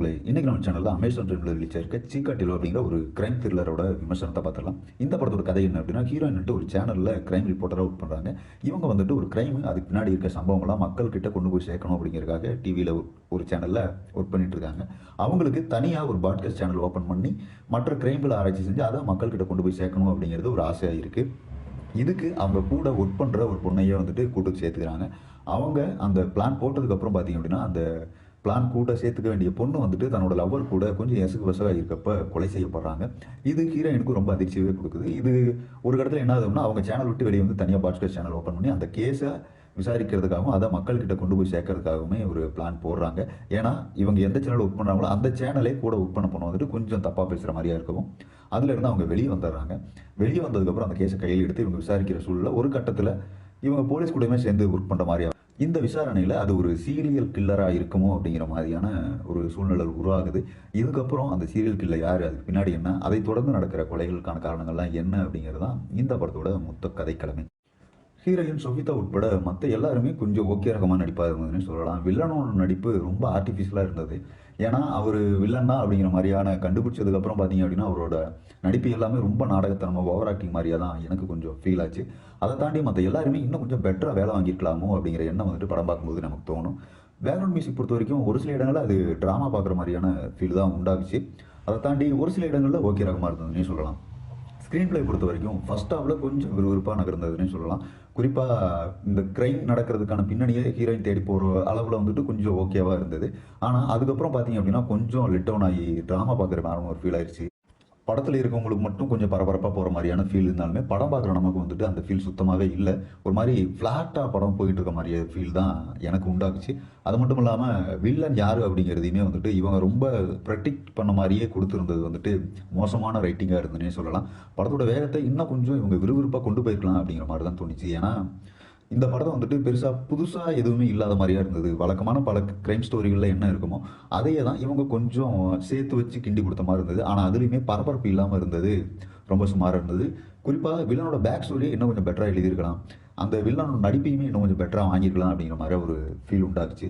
மக்களே, இன்னைக்கு நம்ம சேனல்ல அமேசான் பிரைம்ல ரிலீஸ் ஆயிருக்க சீக்கா டிலோ அப்படிங்கிற ஒரு கிரைம் த்ரில்லரோட விமர்சனத்தை பார்த்துடலாம். இந்த படத்தோட கதை என்ன அப்படின்னா, ஹீரோயின் ஒரு சேனல்ல கிரைம் ரிப்போர்ட்டராக ஒர்க் பண்றாங்க. இவங்க வந்துட்டு ஒரு கிரைம் அதுக்கு பின்னாடி இருக்க சம்பவங்கள்லாம் மக்கள் கிட்ட கொண்டு போய் சேர்க்கணும் அப்படிங்கிறதுக்காக டிவியில் ஒரு சேனல்ல ஒர்க் பண்ணிட்டு இருக்காங்க. அவங்களுக்கு தனியாக ஒரு பாட்காஸ்ட் சேனல் ஓப்பன் பண்ணி மற்ற கிரைம்களை ஆராய்ச்சி செஞ்சு அதை மக்கள் கிட்ட கொண்டு போய் சேர்க்கணும் அப்படிங்கிறது ஒரு ஆசையாக இருக்கு. இதுக்கு அவங்க கூட ஒர்க் பண்ணுற ஒரு பொண்ணையே வந்துட்டு கூட்டுக்கு சேர்த்துக்கிறாங்க. அவங்க அந்த பிளான் போட்டதுக்கப்புறம் பார்த்தீங்க அப்படின்னா, அந்த பிளான் கூட சேர்த்துக்க வேண்டிய பொண்ணு வந்துட்டு தன்னோட லவ்வர் கூட கொஞ்சம் எசுக்கு வசகாக இருக்கப்ப கொலை செய்யப்படுறாங்க. இது ஹீரோயினுக்கு ரொம்ப அதிர்ச்சியவே கொடுக்குது. இது ஒரு இடத்துல என்ன ஆகுதுன்னா, அவங்க சேனல் விட்டு வெளியே வந்து தனியாக பாட்காஸ்ட் சேனல் ஓப்பன் பண்ணி அந்த கேஸை விசாரிக்கிறதுக்காகவும் அதை மக்கள்கிட்ட கொண்டு போய் சேர்க்கறதுக்காகவுமே ஒரு பிளான் போடுறாங்க. ஏன்னா இவங்க எந்த சேனல் ஒர்க் பண்ணுறாங்களோ அந்த சேனலே கூட ஒர்க் பண்ண பொண்ணு வந்துட்டு கொஞ்சம் தப்பாக பேசுகிற மாதிரியா இருக்கவும் அதுலேருந்து அவங்க வெளியே வந்துடுறாங்க. வெளியே வந்ததுக்கப்புறம் அந்த கேஸை கையில் எடுத்து இவங்க விசாரிக்கிற சூழல ஒரு கட்டத்தில் இவங்க போலீஸ் கூடயுமே சேர்ந்து ஒர்க் பண்ணுற மாதிரியா இந்த விசாரணையில் அது ஒரு சீரியல் கில்லராக இருக்குமோ அப்படிங்கிற மாதிரியான ஒரு சூழ்நிலை உருவாகுது. இதுக்கப்புறம் அந்த சீரியல் கில்லர் யார், அதுக்கு பின்னாடி என்ன, அதை தொடர்ந்து நடக்கிற கொலைகளுக்கான காரணங்கள்லாம் என்ன அப்படிங்கிறது தான் இந்த படத்தோட மொத்த கதைக்கிழமை. ஹீரோயின் சொஃபிதா உட்பட மற்ற எல்லாருமே கொஞ்சம் ஓகே ரகமாக நடிப்பாக இருந்ததுன்னு சொல்லலாம். வில்லனோட நடிப்பு ரொம்ப ஆர்டிஃபிஷியலாக இருந்தது. ஏன்னா அவர் வில்லன் தான் அப்படிங்கிற மாதிரியான கண்டுபிடிச்சதுக்கப்புறம் பார்த்தீங்க அப்படின்னா அவரோட நடிப்பு எல்லாமே ரொம்ப நாடகத்தனமாக ஓவர் ஆக்டிங் மாதிரியாக தான் எனக்கு கொஞ்சம் ஃபீல் ஆச்சு. அதை தாண்டி மற்ற எல்லாருமே இன்னும் கொஞ்சம் பெட்டராக வேலை வாங்கியிருக்கலாமோ அப்படிங்கிற எண்ணம் வந்துட்டு படம் பார்க்கும்போது நமக்கு தோணும். பேக்ரவுண்ட் மியூசிக் பொறுத்த வரைக்கும் ஒரு சில இடங்களில் அது ட்ராமா பார்க்குற மாதிரியான ஃபீல் தான் உண்டாகுச்சு. அதை தாண்டி ஒரு சில இடங்களில் ஓகே ரகமாக இருந்ததுன்னே சொல்லலாம். ஸ்க்ரீன் பிளே பொறுத்த வரைக்கும் ஃபர்ஸ்ட் ஹாஃபில் கொஞ்சம் விறுவிறுப்பாக நகர்ந்ததுன்னு சொல்லலாம். குறிப்பாக இந்த கிரைம் நடக்கிறதுக்கான பின்னணியை ஹீரோயின் தேடி போகிற அளவில் வந்துட்டு கொஞ்சம் ஓகேவாக இருந்தது. ஆனால் அதுக்கப்புறம் பார்த்தீங்க அப்படின்னா கொஞ்சம் லிட் டவுன் ஆகி ட்ராமா பார்க்குற மாதிரி ஒரு ஃபீல் ஆயிடுச்சு. படத்தில் இருக்கவங்களுக்கு மட்டும் கொஞ்சம் பரபரப்பாக போகிற மாதிரியான ஃபீல் இருந்தாலுமே படம் பார்க்குற நமக்கு வந்துட்டு அந்த ஃபீல் சுத்தமாகவே இல்லை. ஒரு மாதிரி ஃப்ளாட்டாக படம் போயிட்டு இருக்க மாதிரியே ஃபீல் தான் எனக்கு உண்டாக்குச்சு. அது மட்டும் இல்லாமல் வில்லன் யார் அப்படிங்கிறதையுமே வந்துட்டு இவங்க ரொம்ப ப்ரெடிக்ட் பண்ண மாதிரியே கொடுத்துருந்தது வந்துட்டு மோசமான ரைட்டிங்காக இருந்துன்னே சொல்லலாம். படத்தோட வேகத்தை இன்னும் கொஞ்சம் இவங்க விறுவிறுப்பாக கொண்டு போயிருக்கலாம் அப்படிங்கிற மாதிரி தான் தோணுச்சு. ஏன்னா இந்த படத்தை வந்துட்டு பெருசாக புதுசாக எதுவுமே இல்லாத மாதிரியா இருந்தது. வழக்கமான பல கிரைம் ஸ்டோரிகளில் என்ன இருக்குமோ அதையே தான் இவங்க கொஞ்சம் சேர்த்து வச்சு கிண்டி கொடுத்த மாதிரி இருந்தது. ஆனால் அதுலேயுமே பரபரப்பு இல்லாமல் இருந்தது, ரொம்ப சுமாராக இருந்தது. குறிப்பாக வில்லனோட பேக் ஸ்டோரியை இன்னும் கொஞ்சம் பெட்டராக எழுதியிருக்கலாம். அந்த வில்லனோட நடிப்பையுமே இன்னும் கொஞ்சம் பெட்டராக வாங்கியிருக்கலாம் அப்படிங்கிற மாதிரி ஒரு ஃபீல் உண்டாச்சு.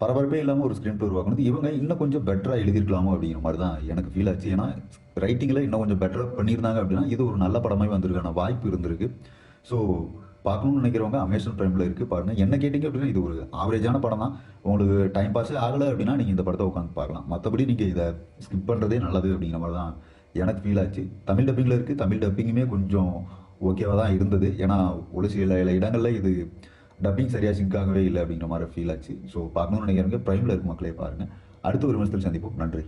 பரபரப்பே இல்லாமல் ஒரு ஸ்க்ரீன் பிளே உருவாக்குனது இவங்க இன்னும் கொஞ்சம் பெட்டராக எழுதியிருக்கலாமோ அப்படிங்கிற மாதிரி தான் எனக்கு ஃபீல் ஆச்சு. ஏன்னா ரைட்டிங்கில் இன்னும் கொஞ்சம் பெட்டராக பண்ணியிருந்தாங்க அப்படின்னா இது ஒரு நல்ல படமாகவே வந்திருக்கான வாய்ப்பு இருந்திருக்கு. ஸோ பார்க்கணும்னு நினைக்கிறவங்க அமேசான் பிரைமில் இருக்குது, பாருங்க. என்ன கேட்டிங்க அப்படின்னா இது ஒரு ஆவரேஜான படம் தான். உங்களுக்கு டைம் பாஸே ஆகலை அப்படின்னா நீங்கள் இந்த படத்தை உட்காந்து பார்க்கலாம். மற்றபடி நீங்கள் இதை ஸ்கிப் பண்ணுறதே நல்லது அப்படிங்கிற மாதிரி தான் எனக்கு ஃபீல் ஆச்சு. தமிழ் டப்பிங்கில் இருக்குது. தமிழ் டப்பிங்குமே கொஞ்சம் ஓகேவாக தான் இருந்தது. ஏன்னா ஒரு சில இடங்களில் இது டப்பிங் சரியாக சிங்காகவே இல்லை அப்படிங்கிற மாதிரி ஃபீல் ஆச்சு. ஸோ பார்க்கணும்னு நினைக்கிறவங்க பிரைமில் இருக்க மக்களே பாருங்கள். அடுத்த ஒரு விமர்சனத்தில் சந்திப்போம். நன்றி.